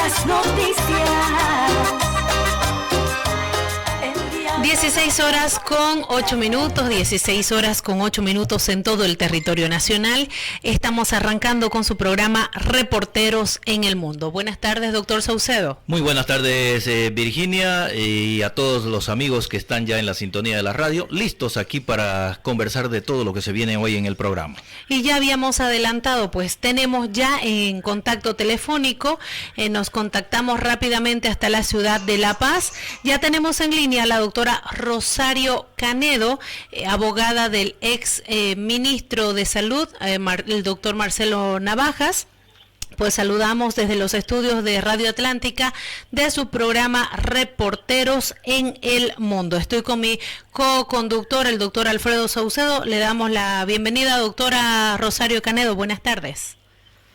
las noticias. 16 horas con 8 minutos, 16 horas con 8 minutos en todo el territorio nacional. Estamos arrancando con su programa Reporteros en el Mundo. Buenas tardes, doctor Saucedo. Muy buenas tardes, Virginia, y a todos los amigos que están ya en la sintonía de la radio, listos aquí para conversar de todo lo que se viene hoy en el programa. Y ya habíamos adelantado, pues tenemos ya en contacto telefónico, nos contactamos rápidamente hasta la ciudad de La Paz. Ya tenemos en línea a la doctora Rosario Canedo, abogada del ex ministro de Salud, el doctor Marcelo Navajas. Pues saludamos desde los estudios de Radio Atlántica de su programa Reporteros en el Mundo. Estoy con mi co-conductor, el doctor Alfredo Saucedo. Le damos la bienvenida, doctora Rosario Canedo. Buenas tardes.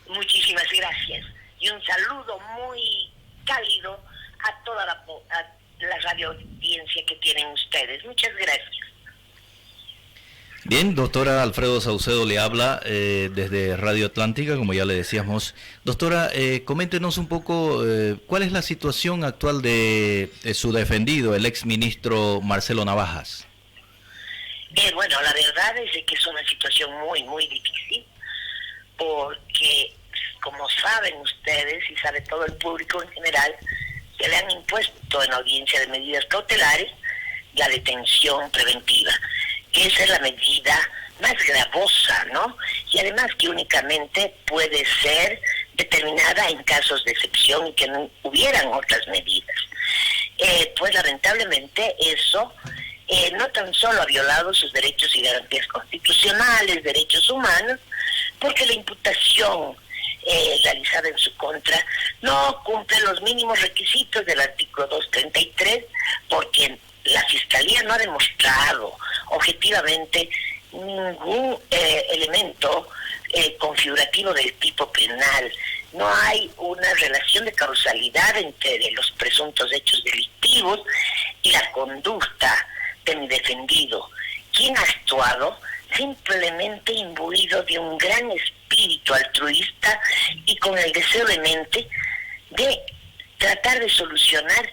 Muchísimas gracias y un saludo muy cálido a toda la radio audiencia que tienen ustedes. Muchas gracias. Bien, doctora Alfredo Saucedo le habla desde Radio Atlántica, como ya le decíamos. Doctora, coméntenos un poco cuál es la situación actual de su defendido, el ex ministro Marcelo Navajas. Bueno, la verdad es que es una situación muy, muy difícil, porque como saben ustedes y sabe todo el público en general, se le han impuesto en audiencia de medidas cautelares la detención preventiva. Esa es la medida más gravosa, ¿no? Y además que únicamente puede ser determinada en casos de excepción y que no hubieran otras medidas. Pues lamentablemente eso no tan solo ha violado sus derechos y garantías constitucionales, derechos humanos, porque la imputación realizada en su contra no cumple los mínimos requisitos del artículo 233, porque la Fiscalía no ha demostrado objetivamente ningún elemento configurativo del tipo penal. No hay una relación de causalidad entre los presuntos hechos delictivos y la conducta de mi defendido, quien ha actuado simplemente imbuido de un gran espíritu altruista y con el deseo de mente de tratar de solucionar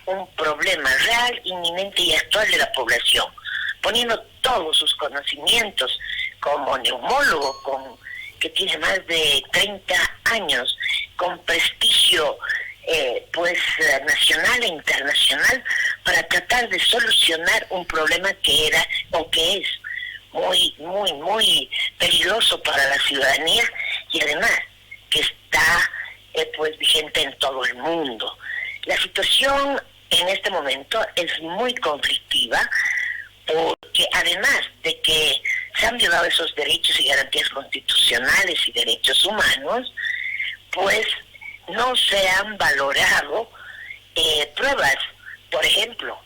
un problema real, inminente y actual de la población, poniendo todos sus conocimientos como neumólogo, que tiene más de 30 años, con prestigio nacional e internacional, para tratar de solucionar un problema que era o que es muy, muy, muy peligroso para la ciudadanía y además que está vigente en todo el mundo. La situación en este momento es muy conflictiva, porque además de que se han violado esos derechos y garantías constitucionales y derechos humanos, pues no se han valorado pruebas. Por ejemplo,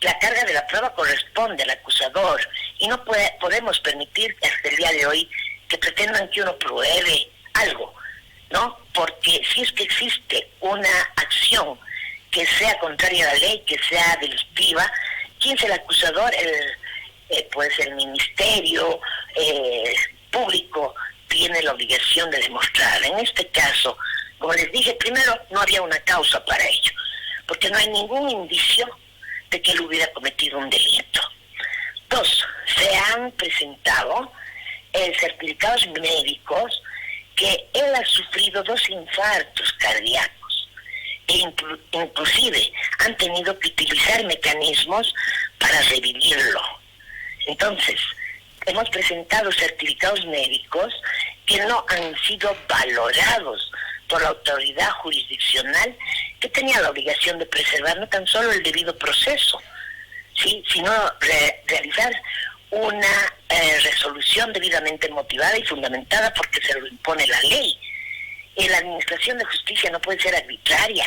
la carga de la prueba corresponde al acusador y no podemos permitir hasta el día de hoy que pretendan que uno pruebe algo, ¿no? Porque si es que existe una acción que sea contraria a la ley, que sea delictiva, ¿quién es el acusador? El ministerio público tiene la obligación de demostrar. En este caso, como les dije, primero, no había una causa para ello, porque no hay ningún indicio de que él hubiera cometido un delito. Dos, se han presentado certificados médicos que él ha sufrido 2 infartos cardíacos e inclusive han tenido que utilizar mecanismos para revivirlo. Entonces, hemos presentado certificados médicos que no han sido valorados por la autoridad jurisdiccional, que tenía la obligación de preservar no tan solo el debido proceso, ¿sí?, sino realizar una resolución debidamente motivada y fundamentada porque se lo impone la ley. La administración de justicia no puede ser arbitraria,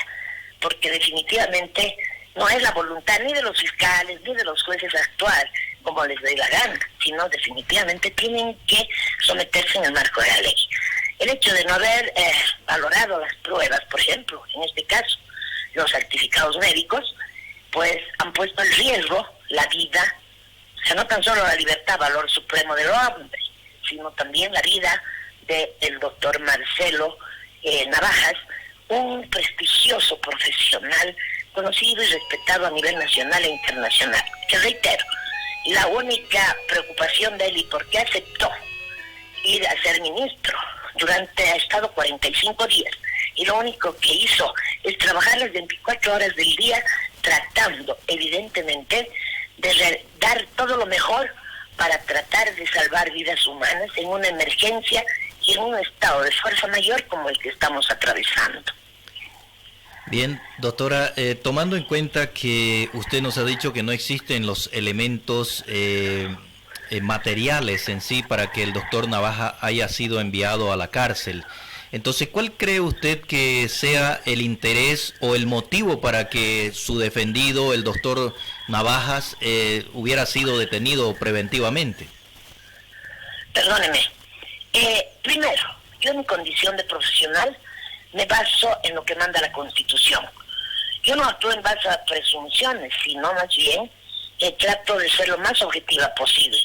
porque definitivamente no es la voluntad ni de los fiscales ni de los jueces actuar como les dé la gana, sino definitivamente tienen que someterse en el marco de la ley. El hecho de no haber valorado las pruebas, por ejemplo, en este caso, los certificados médicos, pues han puesto en riesgo la vida, o sea, no tan solo la libertad, valor supremo del hombre, sino también la vida del doctor Marcelo Navajas, un prestigioso profesional, conocido y respetado a nivel nacional e internacional. Que reitero, la única preocupación de él y por qué aceptó ir a ser ministro ha estado 45 días, y lo único que hizo es trabajar las 24 horas del día tratando, evidentemente, de dar todo lo mejor para tratar de salvar vidas humanas en una emergencia y en un estado de fuerza mayor como el que estamos atravesando. Bien, doctora, tomando en cuenta que usted nos ha dicho que no existen los elementos materiales en sí para que el doctor Navaja haya sido enviado a la cárcel, entonces, ¿cuál cree usted que sea el interés o el motivo para que su defendido, el doctor Navajas, hubiera sido detenido preventivamente? Perdóneme. Primero, yo en mi condición de profesional me baso en lo que manda la Constitución. Yo no actúo en base a presunciones, sino más bien trato de ser lo más objetiva posible.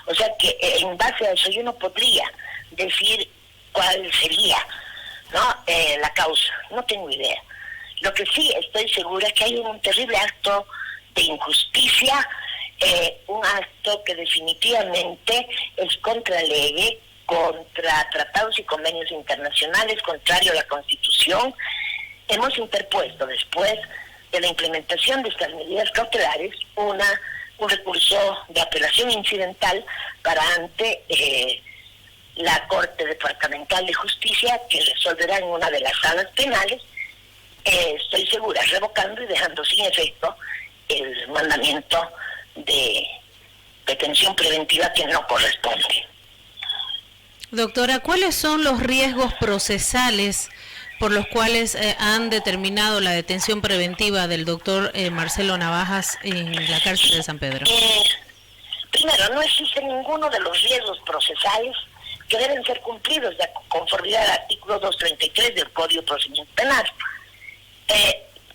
O sea que en base a eso yo no podría decir cuál sería, ¿no? La causa. No tengo idea. Lo que sí estoy segura es que hay un terrible acto de injusticia, un acto que definitivamente es contra ley, contra tratados y convenios internacionales, contrario a la Constitución. Hemos interpuesto, después de la implementación de estas medidas cautelares, un recurso de apelación incidental para ante la Corte Departamental de Justicia, que resolverá en una de las salas penales, estoy segura, revocando y dejando sin efecto el mandamiento de detención preventiva que no corresponde. Doctora, ¿cuáles son los riesgos procesales por los cuales han determinado la detención preventiva del doctor Marcelo Navajas en la cárcel de San Pedro? Primero, no existe ninguno de los riesgos procesales que deben ser cumplidos de conformidad al artículo 233 del Código de Procedimiento Penal.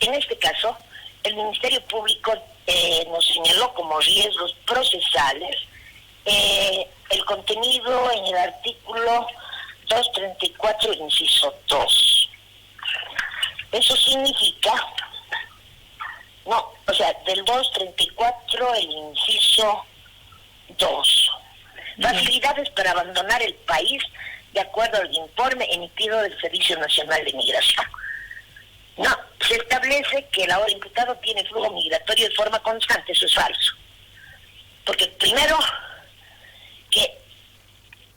En este caso, el Ministerio Público nos señaló como riesgos procesales el contenido en el artículo 234, inciso 2. Eso significa, del 234, el inciso 2. Facilidades para abandonar el país de acuerdo al informe emitido del Servicio Nacional de Migración. No, se establece que el ahora imputado tiene flujo migratorio de forma constante. Eso es falso. Porque primero, que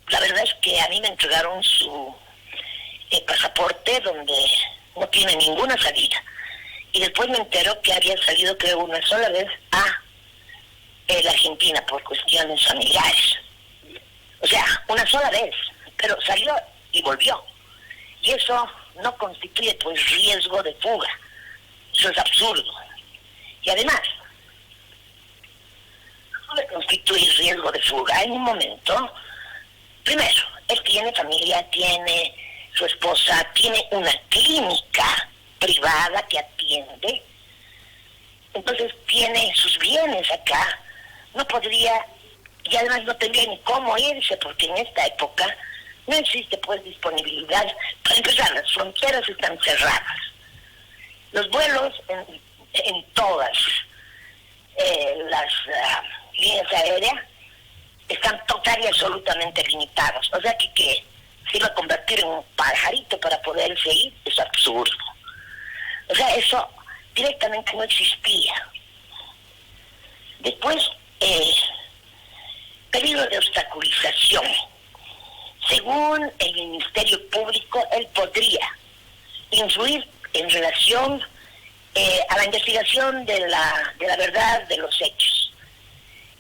la verdad es que a mí me entregaron su pasaporte donde no tiene ninguna salida. Y después me enteró que había salido, creo, una sola vez a la Argentina por cuestiones familiares. O sea, una sola vez, pero salió y volvió. Y eso no constituye, pues, riesgo de fuga. Eso es absurdo. Y además, no le constituye riesgo de fuga en un momento. Primero, él tiene familia, tiene su esposa, tiene una clínica privada que atiende. Entonces tiene sus bienes acá. No podría, y además no tendría ni cómo irse, porque en esta época no existe, pues, disponibilidad. Para empezar, las fronteras están cerradas. Los vuelos en todas las líneas aéreas están total y absolutamente limitados. O sea que se iba a convertir en un pajarito para poder seguir, es absurdo. O sea, eso directamente no existía. Después, peligro de obstaculización. Según el Ministerio Público, él podría influir en relación a la investigación de la verdad de los hechos,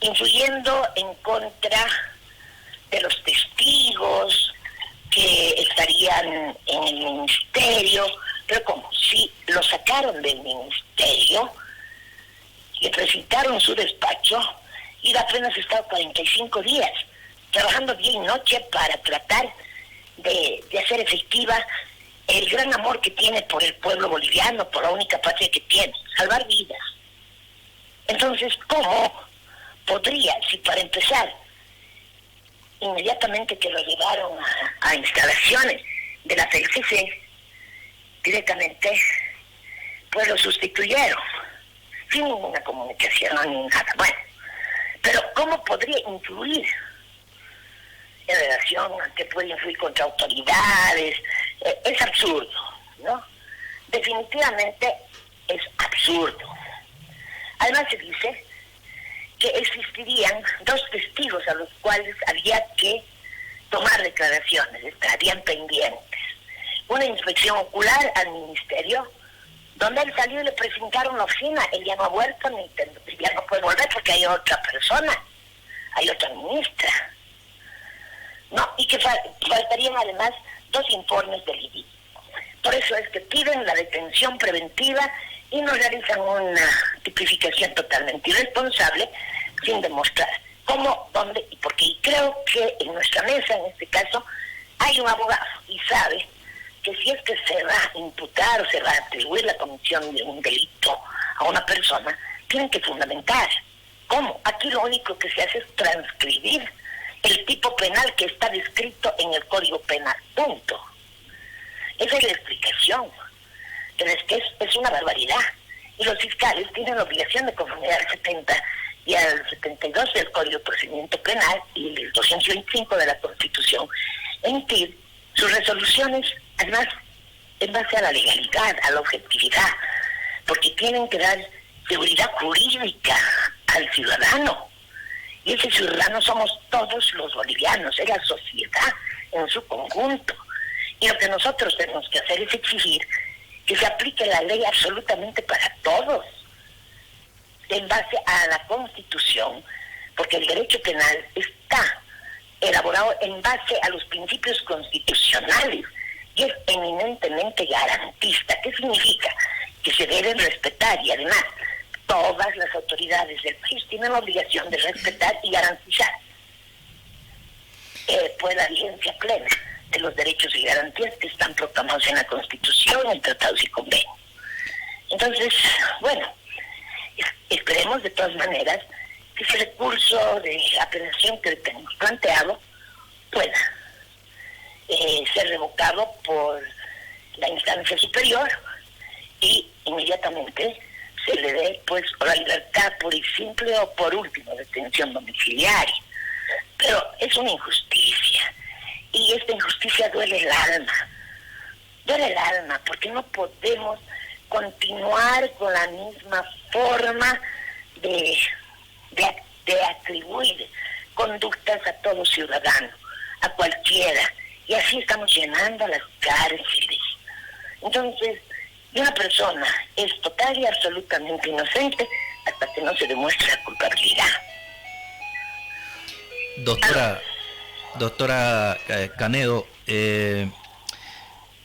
influyendo en contra de los testigos que estarían en el ministerio, pero como si lo sacaron del ministerio, le presentaron su despacho y apenas estado 45 días trabajando día y noche para tratar de hacer efectiva el gran amor que tiene por el pueblo boliviano, por la única patria que tiene, salvar vidas. Entonces, ¿cómo podría, si para empezar, inmediatamente que lo llevaron a instalaciones de la FELCC, directamente pues lo sustituyeron, sin ninguna comunicación ni nada. Bueno, pero ¿cómo podría influir en relación a que puede influir contra autoridades? Es absurdo, ¿no? Definitivamente es absurdo. Además se dice que existirían 2 testigos a los cuales había que tomar declaraciones, estarían pendientes. Una inspección ocular al ministerio, donde él salió y le presentaron la oficina. Él ya no ha vuelto, ni ya no puede volver porque hay otra persona, hay otra ministra. No, y que faltarían además 2 informes del IDI. Por eso es que piden la detención preventiva y nos realizan una tipificación totalmente irresponsable sin demostrar cómo, dónde y por qué. Y creo que en nuestra mesa, en este caso, hay un abogado y sabe que si es que se va a imputar o se va a atribuir la comisión de un delito a una persona, tienen que fundamentar. ¿Cómo? Aquí lo único que se hace es transcribir el tipo penal que está descrito en el Código Penal. Punto. Esa es la explicación. Pero es que es una barbaridad. Y los fiscales tienen la obligación de conformidad al 70 y al 72 del Código de Procedimiento Penal y el 225 de la Constitución, emitir sus resoluciones, además, en base a la legalidad, a la objetividad, porque tienen que dar seguridad jurídica al ciudadano. Y ese ciudadano somos todos los bolivianos, es la sociedad en su conjunto. Y lo que nosotros tenemos que hacer es exigir que se aplique la ley absolutamente para todos, en base a la Constitución, porque el derecho penal está elaborado en base a los principios constitucionales y es eminentemente garantista. ¿Qué significa? Que se deben respetar y además todas las autoridades del país tienen la obligación de respetar y garantizar pues la vigencia plena de los derechos y garantías que están proclamados en la Constitución, en tratados y convenios. Entonces, bueno, esperemos de todas maneras que ese recurso de apelación que tenemos planteado pueda ser revocado por la instancia superior y inmediatamente se le dé pues la libertad por y simple o por último detención domiciliaria. Pero es una injusticia y esta injusticia duele el alma porque no podemos continuar con la misma forma de atribuir conductas a todo ciudadano, a cualquiera, y así estamos llenando las cárceles. Entonces, una persona es total y absolutamente inocente hasta que no se demuestre la culpabilidad. Doctora Canedo,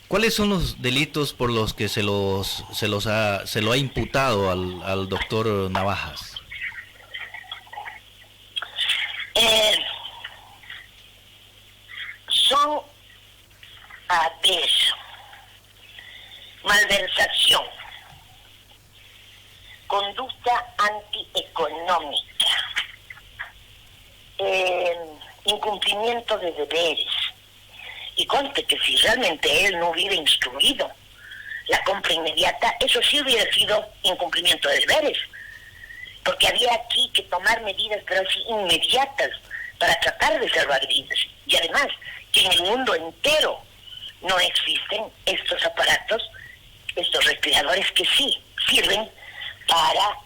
¿cuáles son los delitos por los que se lo ha imputado al doctor Navajas? Son, a ver, malversación, conducta antieconómica, incumplimiento de deberes. Y conste que si realmente él no hubiera instruido la compra inmediata, eso sí hubiera sido incumplimiento de deberes, porque había aquí que tomar medidas, pero así inmediatas, para tratar de salvar vidas. Y además, que en el mundo entero no existen estos aparatos, estos respiradores que sí sirven para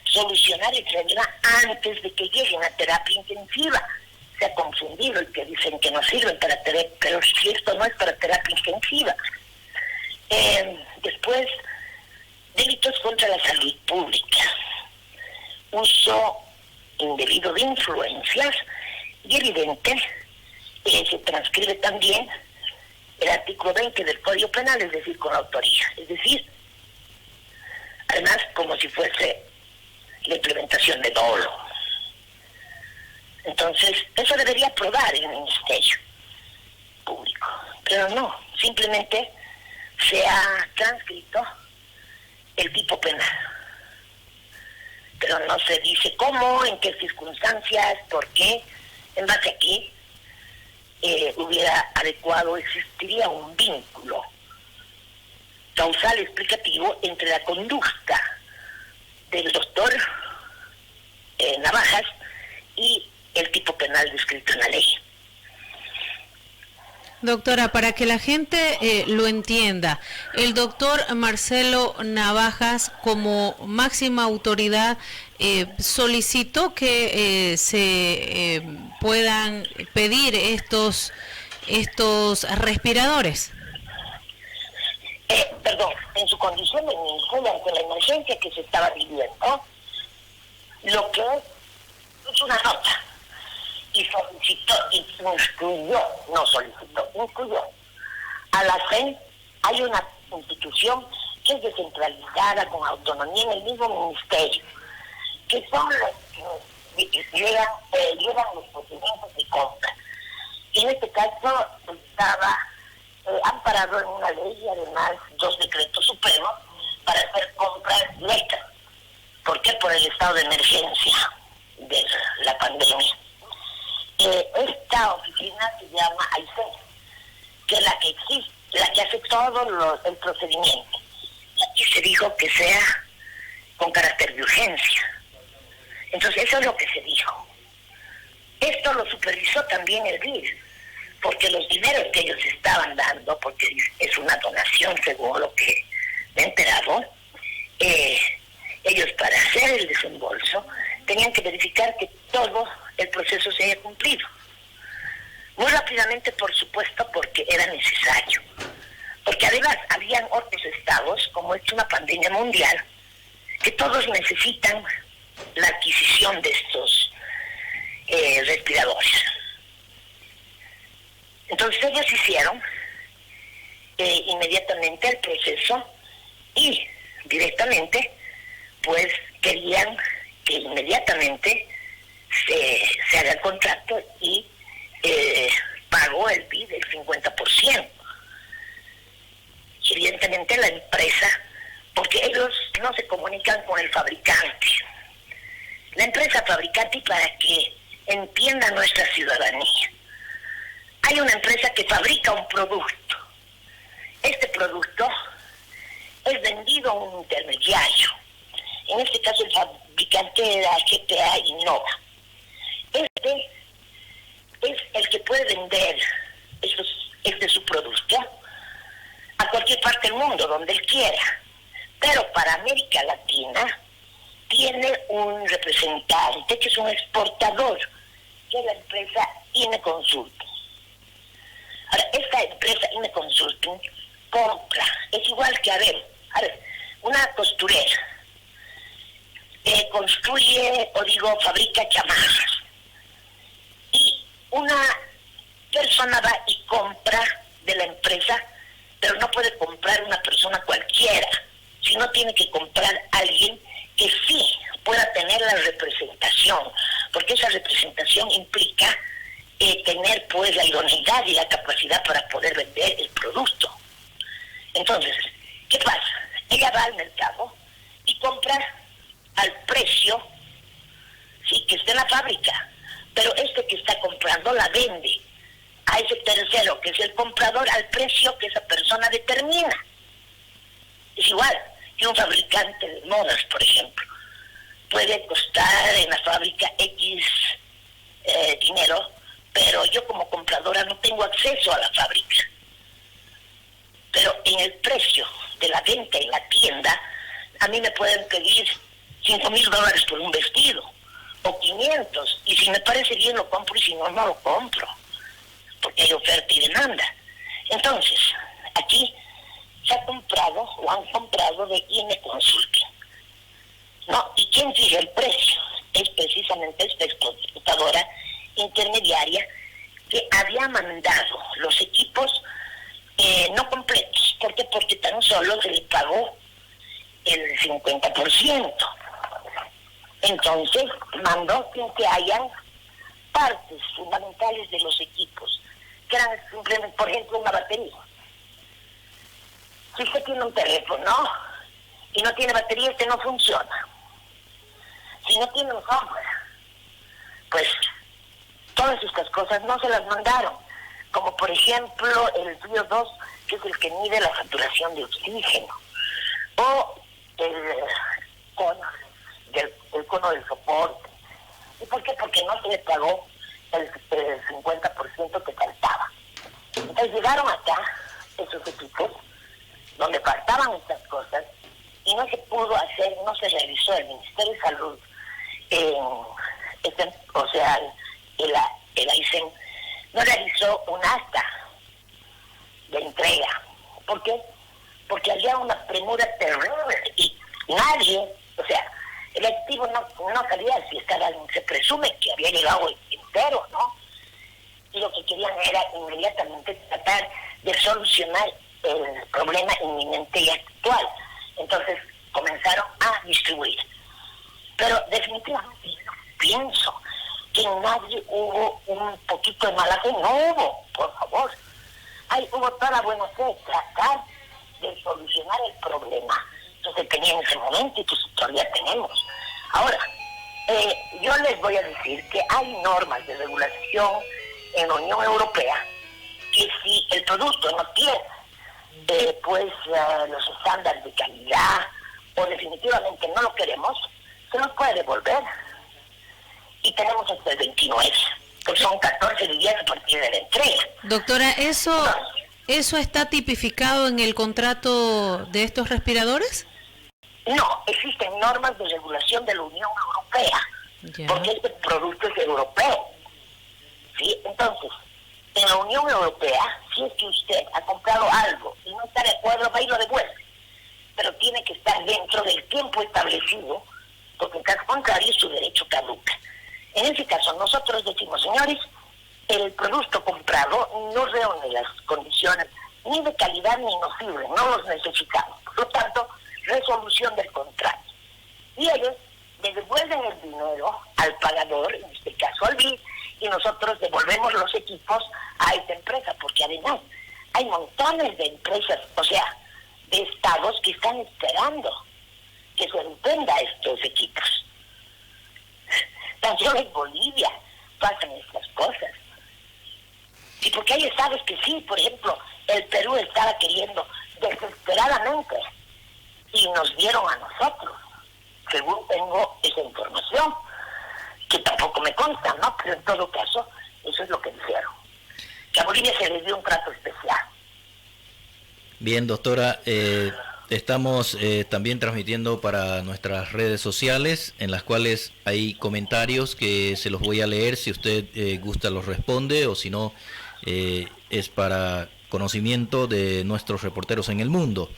solucionar el problema antes de que lleguen a terapia intensiva. Se ha confundido el que dicen que no sirven para terapia, pero si esto no es para terapia intensiva. Después, delitos contra la salud pública, uso indebido de influencias, y evidente se transcribe también el artículo 20 del Código Penal, es decir, con autoría, es decir, además como si fuese la implementación de dolo. Entonces, eso debería aprobar el Ministerio Público, pero no, simplemente se ha transcrito el tipo penal, pero no se dice cómo, en qué circunstancias, por qué. En base a qué hubiera adecuado, existiría un vínculo causal explicativo entre la conducta del doctor Navajas y el tipo penal descrito en la ley. Doctora, para que la gente lo entienda, el doctor Marcelo Navajas, como máxima autoridad, solicitó que se puedan pedir estos respiradores. Perdón, en su condición de ministerio ante la emergencia que se estaba viviendo, lo que es una nota, y solicitó, incluyó a la CEN. Hay una institución que es descentralizada, con autonomía en el mismo ministerio, que son los que llevan los procedimientos de compra. Y en este caso estaba amparado en una ley y además 2 decretos supremos para hacer compras directas. ¿Por qué? Por el estado de emergencia de la pandemia. Esta oficina se llama AICEN, que es la que existe, la que hace todo el procedimiento. Y aquí se dijo que sea con carácter de urgencia. Entonces eso es lo que se dijo. Esto lo supervisó también el BID, porque los dineros que ellos estaban dando, porque es una donación según lo que me he enterado, ellos para hacer el desembolso tenían que verificar que todo el proceso se haya cumplido. Muy rápidamente, por supuesto, porque era necesario. Porque además habían otros estados, como es una pandemia mundial, que todos necesitan la adquisición de estos respiradores. Entonces ellos hicieron inmediatamente el proceso y directamente pues querían que inmediatamente se haga el contrato y pagó el BID del 50%. Y evidentemente la empresa, porque ellos no se comunican con el fabricante. La empresa fabricante, para que entienda nuestra ciudadanía, hay una empresa que fabrica un producto. Este producto es vendido a un intermediario. En este caso el fabricante era GPA Innova. Este es el que puede vender su producto a cualquier parte del mundo, donde él quiera. Pero para América Latina tiene un representante que es un exportador, que es la empresa INE Consulting. Ahora, esta empresa INE Consulting compra, es igual que, a ver, una costurera construye, fabrica chamarras, y una persona va y compra de la empresa, pero no puede comprar una persona cualquiera, sino tiene que comprar a alguien que sí pueda tener la representación, porque esa representación implica tener pues la idoneidad y la capacidad para poder vender el producto. Entonces, ¿qué pasa? Ella va al mercado y compra al precio, sí, que está en la fábrica, pero este que está comprando la vende a ese tercero, que es el comprador, al precio que esa persona determina. Es igual que un fabricante de modas, por ejemplo. Puede costar en la fábrica X dinero, pero yo como compradora no tengo acceso a la fábrica. Pero en el precio de la venta en la tienda, a mí me pueden pedir $5,000 por un vestido, o 500, y si me parece bien lo compro, y si no, no lo compro, porque hay oferta y demanda. Entonces, aquí se ha comprado, o han comprado de INE Consulting, ¿no? ¿Y quién fija el precio? Es precisamente esta exportadora intermediaria que había mandado los equipos no completos. ¿Por qué? Porque tan solo se le pagó el 50%. Entonces mandó que hayan partes fundamentales de los equipos, que eran simplemente, por ejemplo, una batería. Si usted tiene un teléfono y no tiene batería, este no funciona. Si no tiene un software, pues todas estas cosas no se las mandaron. como por ejemplo el VO2, que es el que mide la saturación de oxígeno, o el cono del soporte. ¿Y por qué? Porque no se le pagó el 50% que faltaba. Entonces llegaron acá esos equipos donde faltaban estas cosas y no se pudo hacer, no se realizó. El Ministerio de Salud, el AICEN, no realizó un acta de entrega. ¿Por qué? Porque había una premura terrible y nadie, o sea, el activo no sabía si se presume que había llegado entero, ¿no? Y lo que querían era inmediatamente tratar de solucionar el problema inminente y actual. Entonces comenzaron a distribuir. Pero definitivamente yo pienso que en nadie hubo un poquito de mala fe. No hubo, por favor. Hubo toda la buena fe, tratar de solucionar el problema que se tenía en ese momento y que todavía tenemos. Ahora, yo les voy a decir que hay normas de regulación en la Unión Europea que si el producto no tiene los estándares de calidad o definitivamente no lo queremos, se nos puede devolver. Y tenemos hasta el 29, que son 14 días a partir de la entrega. Doctora, ¿eso está tipificado en el contrato de estos respiradores? No, existen normas de regulación de la Unión Europea, porque este producto es europeo. ¿Sí? Entonces, en la Unión Europea, si es que usted ha comprado algo y no está de acuerdo, va y lo devuelve. Pero tiene que estar dentro del tiempo establecido, porque en caso contrario su derecho caduca. En ese caso, nosotros decimos, señores, el producto comprado no reúne las condiciones ni de calidad ni nocible, no los necesitamos. Por lo tanto, resolución del contrato. Y ellos le devuelven el dinero al pagador, en este caso al BID, y nosotros devolvemos los equipos a esta empresa, porque además hay montones de empresas, o sea, de estados que están esperando que se venda estos equipos. Tan solo en Bolivia pasan estas cosas. Y porque hay estados que sí, por ejemplo, el Perú estaba queriendo desesperadamente y nos dieron a nosotros, según tengo esa información, que tampoco me consta, ¿no? Pero en todo caso, eso es lo que dijeron. Que a Bolivia se les dio un trato especial. Bien, doctora, estamos también transmitiendo para nuestras redes sociales, en las cuales hay comentarios que se los voy a leer, si usted gusta los responde, o si no, es para conocimiento de nuestros reporteros en el mundo.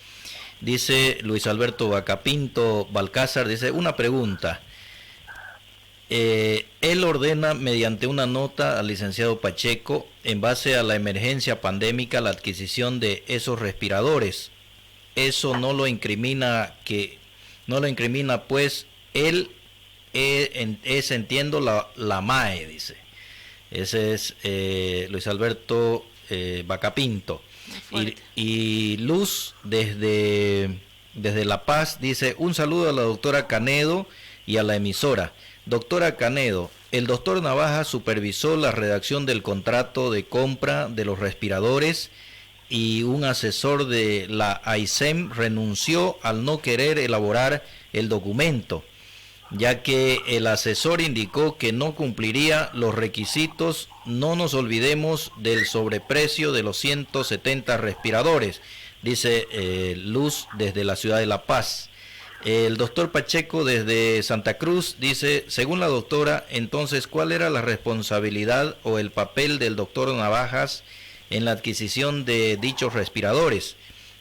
Dice Luis Alberto Bacapinto Balcázar, dice, una pregunta. Él ordena mediante una nota al licenciado Pacheco, en base a la emergencia pandémica, la adquisición de esos respiradores. Eso no lo incrimina, pues él entiendo la MAE, dice. Ese es Luis Alberto Bacapinto. Y Luz desde La Paz dice, un saludo a la doctora Canedo y a la emisora. Doctora Canedo, el doctor Navaja supervisó la redacción del contrato de compra de los respiradores y un asesor de la AICEM renunció al no querer elaborar el documento, ya que el asesor indicó que no cumpliría los requisitos. No nos olvidemos del sobreprecio de los 170 respiradores, dice Luz desde la ciudad de La Paz. El doctor Pacheco desde Santa Cruz dice, según la doctora, entonces, ¿cuál era la responsabilidad o el papel del doctor Navajas en la adquisición de dichos respiradores?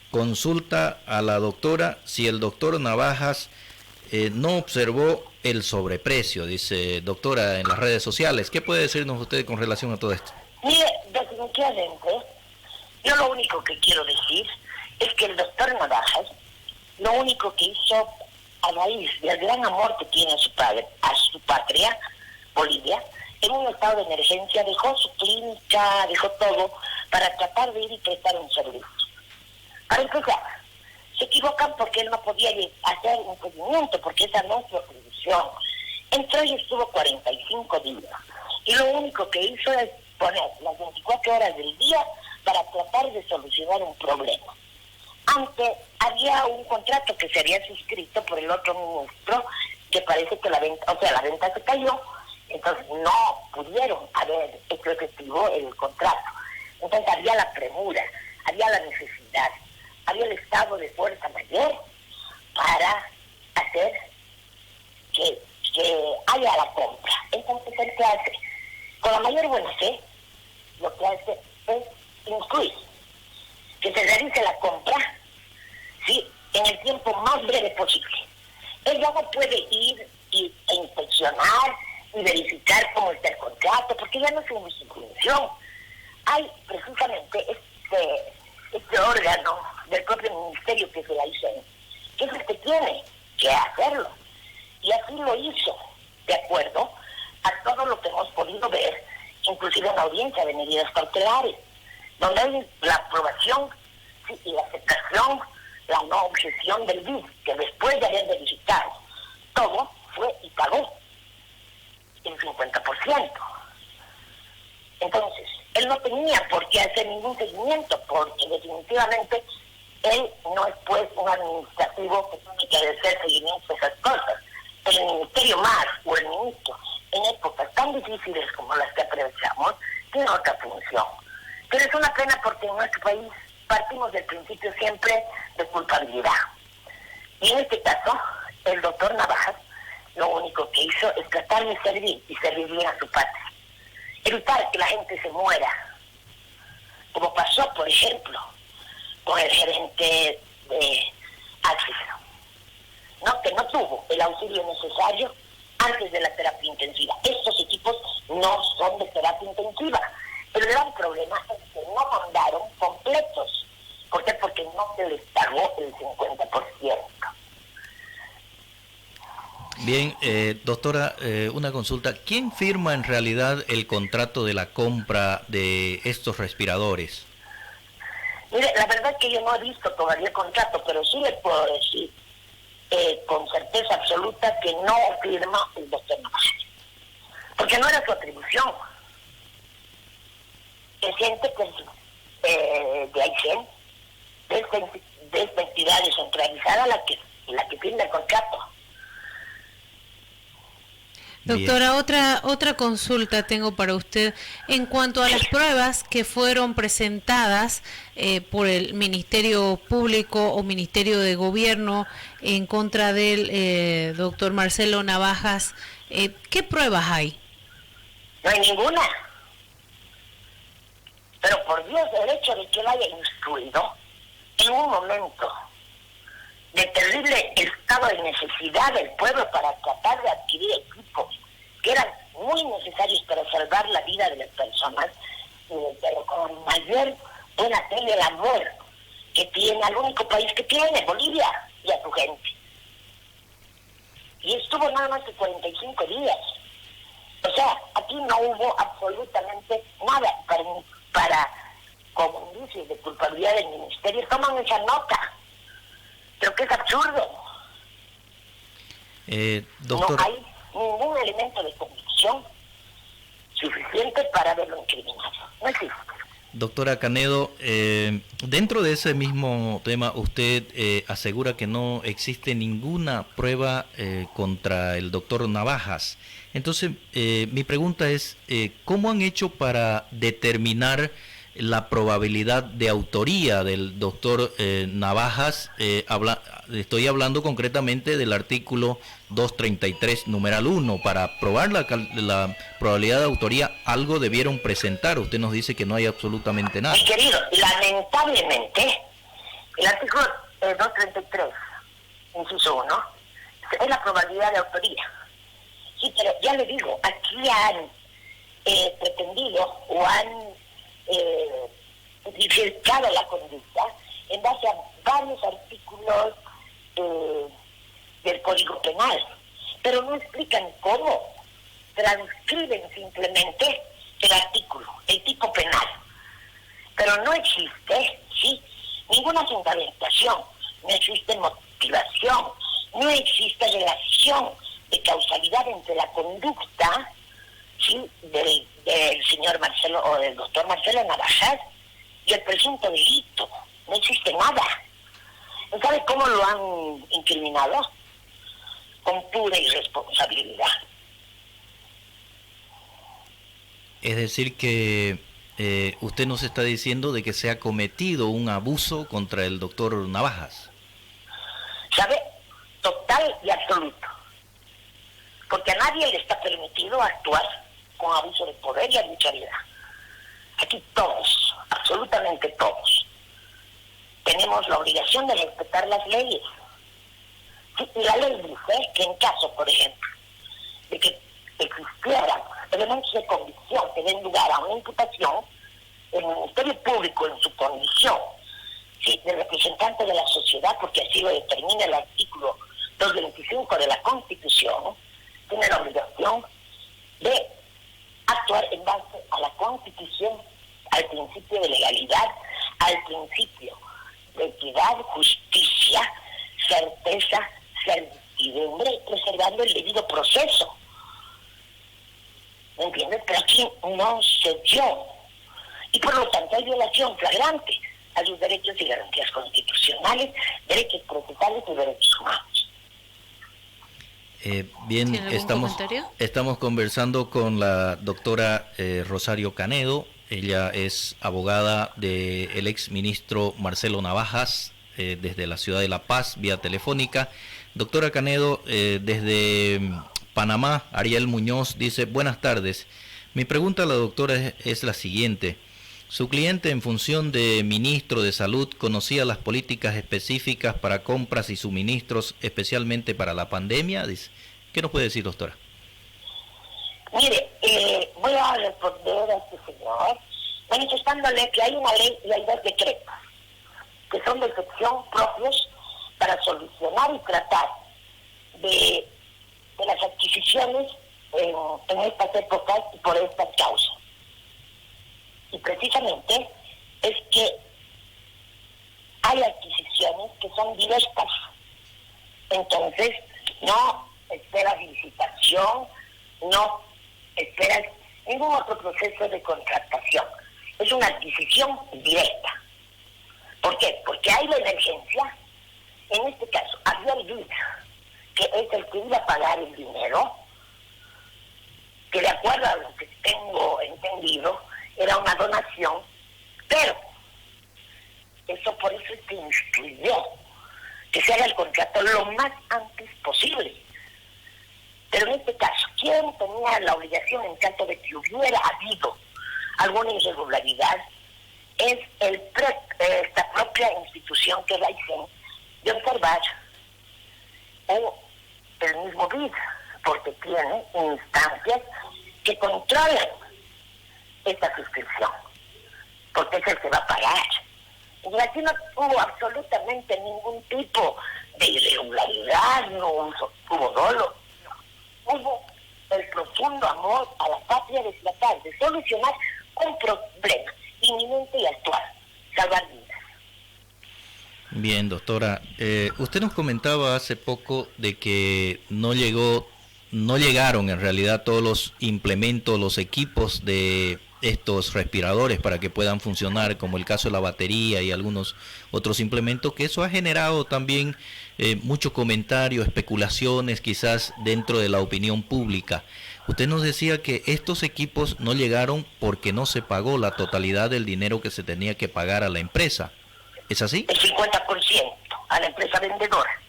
Consulta a la doctora si el doctor Navajas no observó el sobreprecio, dice doctora en las redes sociales. ¿Qué puede decirnos usted con relación a todo esto? Mire, definitivamente, yo lo único que quiero decir es que el doctor Navajas, lo único que hizo a raíz del gran amor que tiene a su patria, Bolivia, en un estado de emergencia, dejó su clínica, dejó todo, para tratar de ir y prestar un servicio. Para empezar, se equivocan porque él no podía hacer un seguimiento, porque esa no es su producción. Entró y estuvo 45 días. Y lo único que hizo es poner las 24 horas del día para tratar de solucionar un problema. Antes había un contrato que se había suscrito por el otro ministro, que parece que la venta se cayó, entonces no pudieron haber hecho efectivo el contrato. Entonces había la premura, había la necesidad, había el estado de fuerza mayor para hacer que haya la compra. Entonces, ¿el que hace? Con la mayor buena fe, lo que hace es incluir que se realice la compra, ¿sí?, en el tiempo más breve posible. Ella no puede ir e inspeccionar y verificar cómo está el contrato, porque ya no es una institución. Hay precisamente este órgano del propio ministerio que es la ICEN, que es el que tiene que hacerlo. Y así lo hizo, de acuerdo a todo lo que hemos podido ver, inclusive en la audiencia de medidas cautelares, donde hay la aprobación, sí, y la aceptación, la no objeción del BID, que después de haber verificado todo, fue y pagó el 50%. Entonces, él no tenía por qué hacer ningún seguimiento, porque definitivamente él no es pues un administrativo que tiene que hacer seguimiento de esas cosas. El ministerio más, o el ministro, en épocas tan difíciles como las que atravesamos, tiene otra función. Pero es una pena porque en nuestro país partimos del principio siempre de culpabilidad. Y en este caso, el doctor Navajas lo único que hizo es tratar de servir y servir bien a su patria. Evitar que la gente se muera, como pasó, por ejemplo, con el gerente de Axis, ¿no?, que no tuvo el auxilio necesario antes de la terapia intensiva. Estos equipos no son de terapia intensiva. El gran problema es que no mandaron completos. ¿Por qué? Porque no se les pagó el 50%. Bien, doctora, una consulta. ¿Quién firma en realidad el contrato de la compra de estos respiradores? Mire, la verdad es que yo no he visto todavía el contrato, pero sí le puedo decir con certeza absoluta que no firma el doctor Navajas, porque no era su atribución. Es gente que de AICEN, de esta entidad descentralizada, la que firma el contrato. Doctora, otra consulta tengo para usted en cuanto a las pruebas que fueron presentadas por el Ministerio Público o Ministerio de Gobierno en contra del doctor Marcelo Navajas. ¿Qué pruebas hay? No hay ninguna. Pero por Dios, el hecho de que él haya instruido en un momento de terrible estado de necesidad del pueblo para tratar de adquirir equipos que eran muy necesarios para salvar la vida de las personas, pero con mayor buena fe y el amor que tiene al único país que tiene, Bolivia, y a su gente. Y estuvo nada más que 45 días. O sea, aquí no hubo absolutamente nada para como indicios de culpabilidad del ministerio. Toman esa nota. Creo que es absurdo. Doctor... No hay ningún elemento de convicción suficiente para verlo incriminado. No existe. Doctora Canedo, dentro de ese mismo tema, usted asegura que no existe ninguna prueba contra el doctor Navajas. Entonces, mi pregunta es, ¿cómo han hecho para determinar la probabilidad de autoría del doctor Navajas? Estoy hablando concretamente del artículo 233, numeral 1. Para probar la probabilidad de autoría, algo debieron presentar. Usted nos dice que no hay absolutamente nada. Mi querido, lamentablemente, el artículo 233, inciso 1, es la probabilidad de autoría. Sí, pero ya le digo, aquí han pretendido o han tipificado la conducta en base a varios artículos del Código Penal, pero no explican cómo. Transcriben simplemente el artículo, el tipo penal, pero no existe, ¿sí?, ninguna fundamentación, no existe motivación, no existe relación de causalidad entre la conducta, ¿sí?, del el señor Marcelo o el doctor Marcelo Navajas y el presunto delito. No existe nada. ¿Sabe cómo lo han incriminado? Con pura irresponsabilidad. Es decir que usted nos está diciendo de que se ha cometido un abuso contra el doctor Navajas. ¿Sabe? Total y absoluto. Porque a nadie le está permitido actuar con abuso de poder y arbitrariedad. Aquí todos, absolutamente todos, tenemos la obligación de respetar las leyes. Sí, y la ley dice que en caso, por ejemplo, de que existieran elementos de convicción que den lugar a una imputación, el Ministerio Público en su condición, sí, de representante de la sociedad, porque así lo determina el artículo 225 de la Constitución, tiene la obligación de actuar en base a la Constitución, al principio de legalidad, al principio de equidad, justicia, certeza, certidumbre, preservando el debido proceso. ¿Me entiendes? Pero aquí no se dio. Y por lo tanto hay violación flagrante a sus derechos y garantías constitucionales, derechos procesales y derechos humanos. Bien, ¿Tiene algún comentario? estamos conversando con la doctora Rosario Canedo. Ella es abogada del ex ministro Marcelo Navajas, desde la ciudad de La Paz, vía telefónica. Doctora Canedo, desde Panamá, Ariel Muñoz dice: buenas tardes. Mi pregunta a la doctora es la siguiente. Su cliente, en función de ministro de Salud, conocía las políticas específicas para compras y suministros, especialmente para la pandemia. Dice, ¿qué nos puede decir, doctora? Mire, voy a responder a este señor manifestándole que hay una ley y hay dos decretos que son de excepción propios para solucionar y tratar de las adquisiciones en estas épocas y por estas causas. Y precisamente es que hay adquisiciones que son directas. Entonces, no esperas licitación, no esperas ningún otro proceso de contratación. Es una adquisición directa. ¿Por qué? Porque hay la emergencia. En este caso, había el BID, que es el que iba a pagar el dinero, que de acuerdo a lo que tengo entendido, era una donación, pero eso por eso es que instruyó que se haga el contrato lo más antes posible. Pero en este caso, ¿quién tenía la obligación en caso de que hubiera habido alguna irregularidad? Es esta propia institución que es la ICEN, de observar o el mismo BID, porque tiene instancias que controlan esta suscripción, porque es el que va a pagar. Y aquí no hubo absolutamente ningún tipo de irregularidad, no hubo dolo, no. Hubo el profundo amor a la patria de tratar de solucionar un problema inminente y actual, salvar vidas. Bien, doctora, usted nos comentaba hace poco de que no llegaron en realidad todos los implementos, los equipos de estos respiradores para que puedan funcionar, como el caso de la batería y algunos otros implementos, que eso ha generado también mucho comentario, especulaciones quizás dentro de la opinión pública. Usted nos decía que estos equipos no llegaron porque no se pagó la totalidad del dinero que se tenía que pagar a la empresa. ¿Es así? El 50% a la empresa vendedora.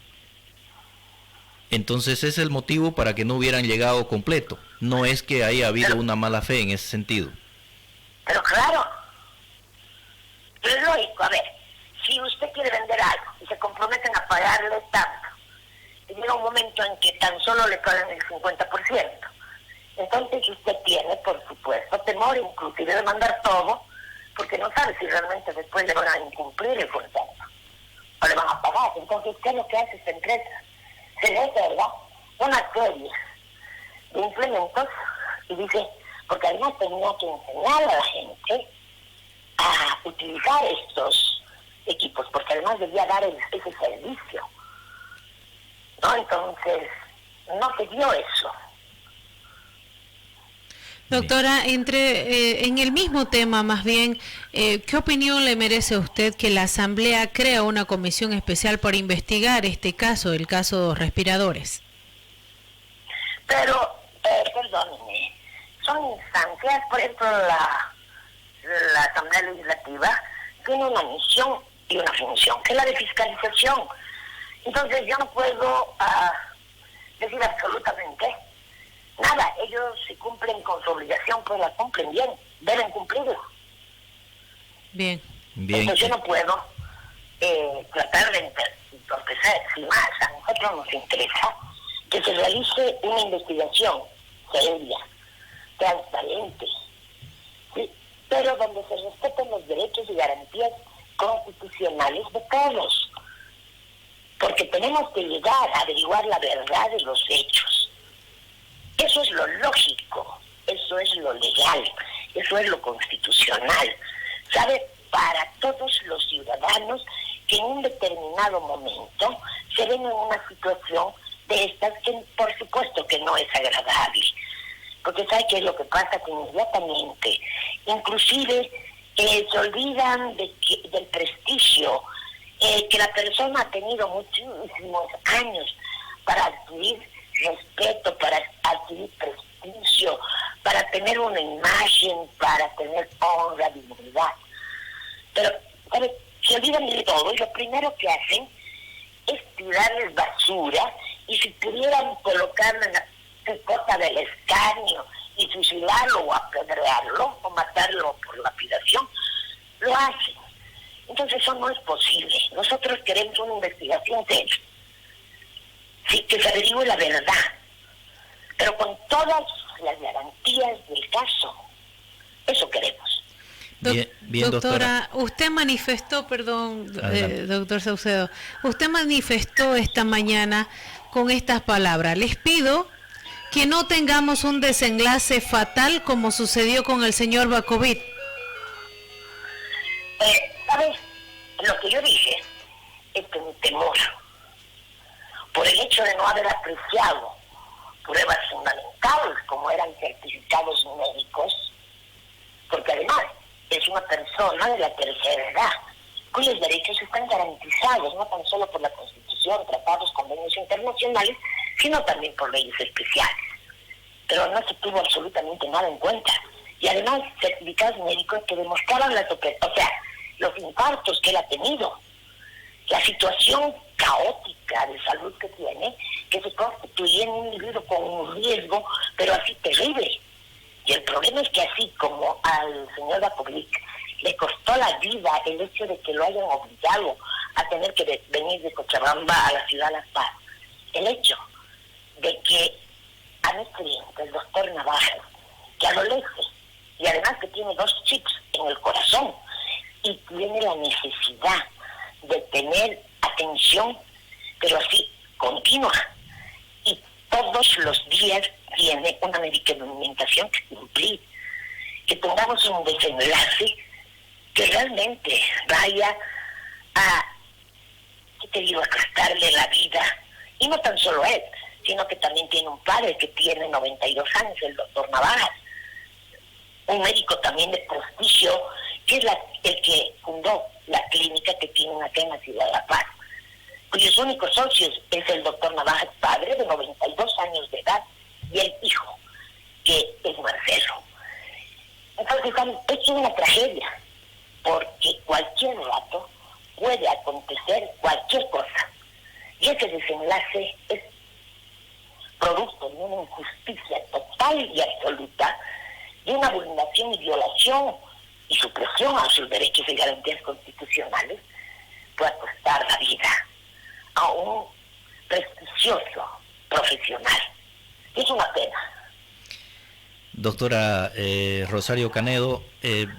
Entonces ese es el motivo para que no hubieran llegado completo. No es que haya habido una mala fe en ese sentido. Pero claro, es lógico. A ver, si usted quiere vender algo y se comprometen a pagarle tanto, y llega un momento en que tan solo le pagan el 50%, entonces usted tiene, por supuesto, temor inclusive de mandar todo, porque no sabe si realmente después le van a incumplir el contrato o le van a pagar. Entonces, ¿qué es lo que hace esta empresa? Se le otorga una serie de implementos y dice, porque además tenía que enseñar a la gente a utilizar estos equipos, porque además debía dar ese servicio, ¿no? Entonces, no se dio eso. Doctora, en el mismo tema más bien, ¿qué opinión le merece a usted que la Asamblea crea una comisión especial para investigar este caso, el caso de los respiradores? Pero, perdónenme, son instancias, por ejemplo, la Asamblea Legislativa tiene una misión y una función, que es la de fiscalización. Entonces yo no puedo decir absolutamente nada. Ellos, si cumplen con su obligación, pues la cumplen bien, deben cumplirla. Bien. Entonces yo no puedo tratar de entorpecer. Sin más, a nosotros nos interesa que se realice una investigación seria, transparente, ¿sí? Pero donde se respeten los derechos y garantías constitucionales de todos. Porque tenemos que llegar a averiguar la verdad de los hechos. Eso es lo lógico, eso es lo legal, eso es lo constitucional. ¿Sabe? Para todos los ciudadanos que en un determinado momento se ven en una situación de estas que por supuesto que no es agradable. Porque ¿sabe qué es lo que pasa? Que inmediatamente, inclusive se olvidan del prestigio que la persona ha tenido muchísimos años para adquirir respeto, para adquirir prestigio, para tener una imagen, para tener honra, dignidad. Pero, ¿sabe? Se olvidan de todo y lo primero que hacen es tirarles basura, y si pudieran colocarlo en la picota del escarnio y fusilarlo o apedrearlo o matarlo por lapidación, lo hacen. Entonces eso no es posible. Nosotros queremos una investigación seria, sí, que se averigüe la verdad, pero con todas las garantías del caso. Eso queremos. Bien, doctora, usted manifestó, doctor Saucedo, usted manifestó esta mañana con estas palabras: les pido que no tengamos un desenlace fatal como sucedió con el señor Bacovit. ¿Sabes? Lo que yo dije es que mi temor, por el hecho de no haber apreciado pruebas fundamentales como eran certificados médicos, porque además es una persona de la tercera edad, cuyos derechos están garantizados no tan solo por la Constitución, tratados, convenios internacionales, sino también por leyes especiales. Pero no se tuvo absolutamente nada en cuenta. Y además certificados médicos que demostraban los infartos que él ha tenido, la situación caótica de salud que tiene, que se constituye en un individuo con un riesgo, pero así terrible. Y el problema es que así como al señor Bacovit le costó la vida el hecho de que lo hayan obligado a tener que venir de Cochabamba a la ciudad de La Paz, el hecho de que a mi cliente, el doctor Navajas, que adolece y además que tiene 2 chips en el corazón y tiene la necesidad de tener atención, pero así continua, y todos los días tiene una medicamentación que cumplir, que tengamos un desenlace que realmente vaya a, ¿qué te digo?, a costarle la vida, y no tan solo él, sino que también tiene un padre que tiene 92 años, el doctor Navajas, un médico también de prestigio, que es el que fundó la clínica que tienen acá en la ciudad de La Paz, cuyos únicos socios es el doctor Navajas, padre de 92 años de edad, y el hijo, que es Marcelo. Entonces, esto es una tragedia, porque cualquier rato puede acontecer cualquier cosa, y ese desenlace es producto de una injusticia total y absoluta, de una vulneración y violación y supresión a sus derechos y garantías constitucionales, puede costar la vida a un prestigioso profesional. Es una pena. Doctora Rosario Canedo,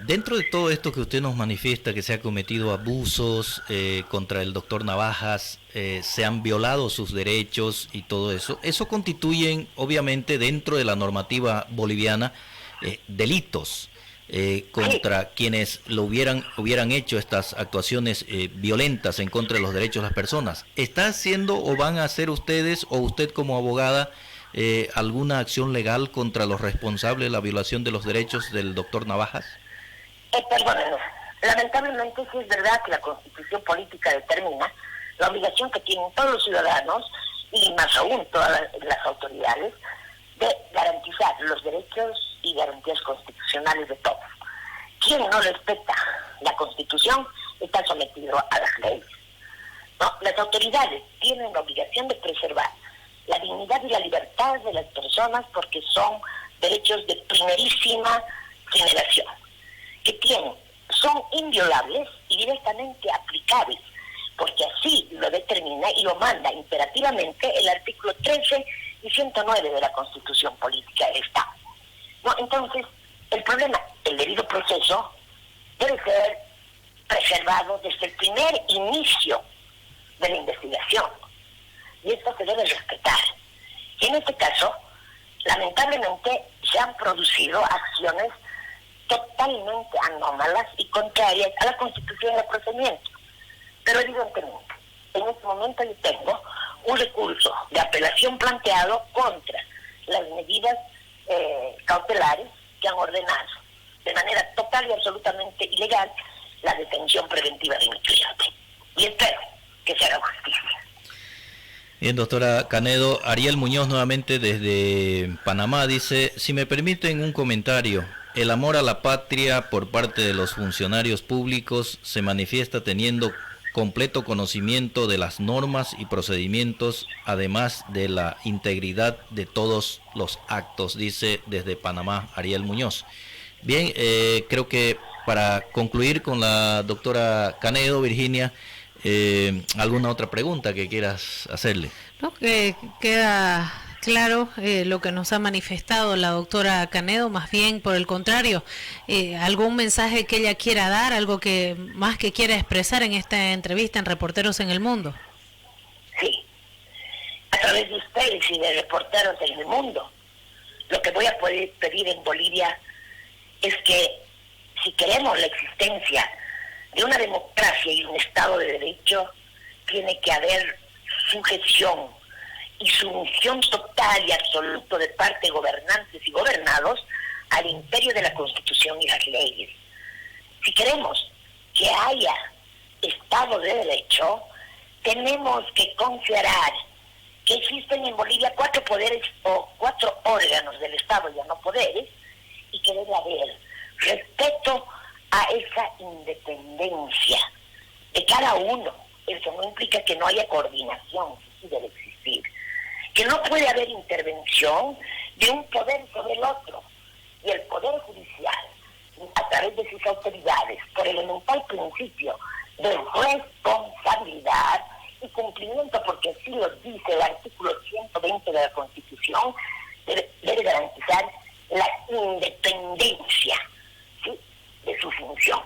dentro de todo esto que usted nos manifiesta, que se ha cometido abusos contra el doctor Navajas, se han violado sus derechos y todo eso, eso constituyen obviamente dentro de la normativa boliviana delitos contra quienes lo hubieran hecho estas actuaciones violentas en contra de los derechos de las personas. ¿Está haciendo o van a hacer ustedes o usted como abogada alguna acción legal contra los responsables de la violación de los derechos del doctor Navajas? Perdónenos, lamentablemente sí es verdad que la Constitución política determina la obligación que tienen todos los ciudadanos, y más aún todas las autoridades, de garantizar los derechos y garantías constitucionales de todos. Quien no respeta la Constitución está sometido a las leyes. No, las autoridades tienen la obligación de preservar la dignidad y la libertad de las personas porque son derechos de primerísima generación, que son inviolables y directamente aplicables, porque así lo determina y lo manda imperativamente el artículo 13 y 109 de la Constitución Política del Estado. No, entonces, el problema, el debido proceso, debe ser preservado desde el primer inicio de la investigación, y esto se debe respetar. Y en este caso, lamentablemente, se han producido acciones totalmente anómalas y contrarias a la Constitución y al procedimiento. Pero evidentemente, en este momento yo tengo un recurso de apelación planteado contra las medidas cautelares que han ordenado de manera total y absolutamente ilegal la detención preventiva de mi cliente. Y espero que se haga justicia. Bien, doctora Canedo, Ariel Muñoz nuevamente desde Panamá dice, si me permiten un comentario, el amor a la patria por parte de los funcionarios públicos se manifiesta teniendo completo conocimiento de las normas y procedimientos, además de la integridad de todos los actos, dice desde Panamá Ariel Muñoz. Bien, creo que para concluir con la doctora Canedo, Virginia, ¿alguna otra pregunta que quieras hacerle? No, que queda claro lo que nos ha manifestado la doctora Canedo, más bien por el contrario, algún mensaje que ella quiera dar, algo que más que quiera expresar en esta entrevista en Reporteros en el Mundo. Sí, a través de ustedes y de Reporteros en el Mundo, lo que voy a poder pedir en Bolivia es que si queremos la existencia de una democracia y un Estado de Derecho, tiene que haber sujeción y sumisión total y absoluta de parte de gobernantes y gobernados al imperio de la Constitución y las leyes. Si queremos que haya Estado de Derecho, tenemos que considerar que existen en Bolivia 4 poderes o 4 órganos del Estado, ya no poderes, y que debe haber respeto a esa independencia de cada uno. Eso no implica que no haya coordinación, sí debe existir. Que no puede haber intervención de un poder sobre el otro. Y el Poder Judicial, a través de sus autoridades, por el elemental principio de responsabilidad y cumplimiento, porque así lo dice el artículo 120 de la Constitución, debe garantizar la independencia, ¿sí?, de su función.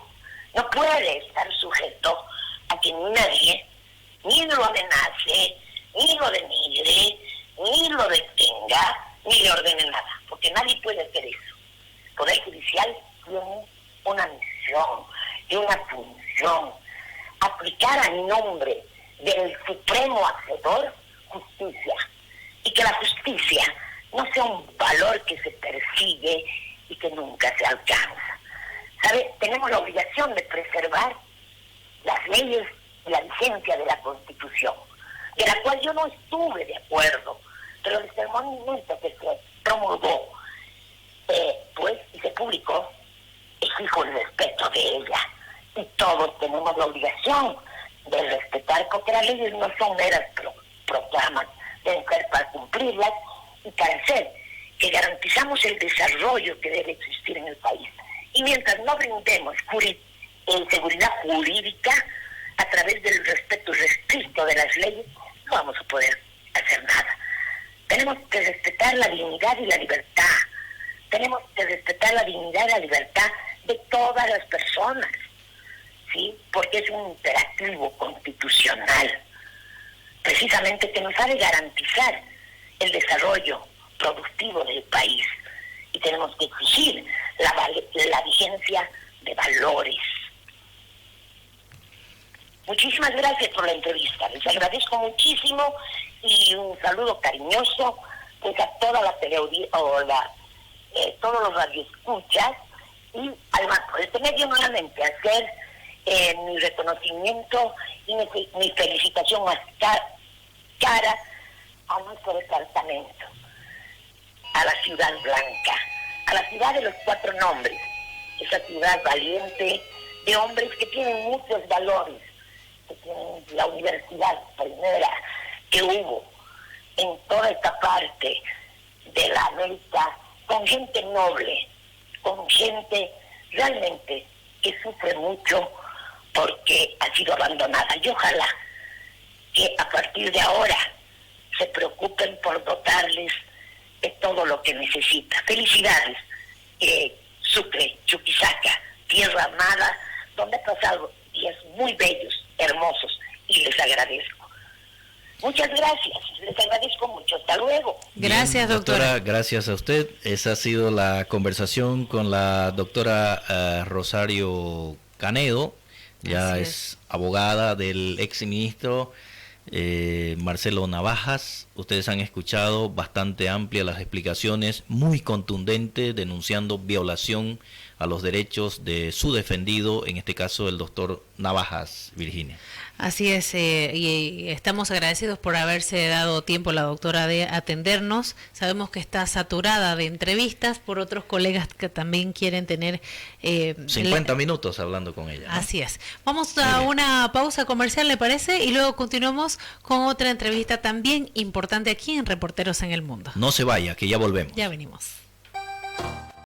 No puede estar sujeto a que nadie ni lo amenace, ni lo denigre, ni lo detenga, ni le ordene nada, porque nadie puede hacer eso. El Poder Judicial tiene una misión, tiene una función: aplicar a nombre del Supremo Hacedor justicia, y que la justicia no sea un valor que se persigue y que nunca se alcanza. ¿Sabe? Tenemos la obligación de preservar las leyes y la vigencia de la Constitución, de la cual yo no estuve de acuerdo, pero desde el momento que se promulgó y se publicó, exijo el respeto de ella, y todos tenemos la obligación de respetar, porque las leyes no son meras proclamas, deben ser para cumplirlas y para hacer que garantizamos el desarrollo que debe existir en el país. Y mientras no brindemos seguridad jurídica a través del respeto restricto de las leyes, no vamos a poder hacer nada. Tenemos que respetar la dignidad y la libertad. Tenemos que respetar la dignidad y la libertad de todas las personas, ¿sí? Porque es un imperativo constitucional, precisamente, que nos ha de garantizar el desarrollo productivo del país. Y tenemos que exigir la vigencia de valores. Muchísimas gracias por la entrevista. Les agradezco muchísimo y un saludo cariñoso pues a toda la todos los radioescuchas, y además por este medio nuevamente hacer mi reconocimiento y mi felicitación más cara a nuestro departamento, a la ciudad blanca, a la ciudad de los 4 nombres, esa ciudad valiente de hombres que tienen muchos valores, que tienen la universidad primera que hubo en toda esta parte de la América, con gente noble, con gente realmente que sufre mucho porque ha sido abandonada. Y ojalá que a partir de ahora se preocupen por dotarles de todo lo que necesita. Felicidades, Sucre, Chuquisaca, Tierra Amada, donde he pasado días muy bellos, hermosos, y les agradezco. Muchas gracias, les agradezco mucho. Hasta luego. Gracias, Bien, doctora. Gracias a usted. Esa ha sido la conversación con la doctora Rosario Canedo. Ya es abogada del exministro Marcelo Navajas. Ustedes han escuchado bastante amplias las explicaciones, muy contundente, denunciando violación a los derechos de su defendido, en este caso el doctor Navajas, Virginia. Así es, y estamos agradecidos por haberse dado tiempo la doctora de atendernos. Sabemos que está saturada de entrevistas por otros colegas que también quieren tener 50 minutos hablando con ella, ¿no? Así es. Vamos a una pausa comercial, ¿le parece? Y luego continuamos con otra entrevista también importante aquí en Reporteros en el Mundo. No se vaya, que ya volvemos. Ya venimos.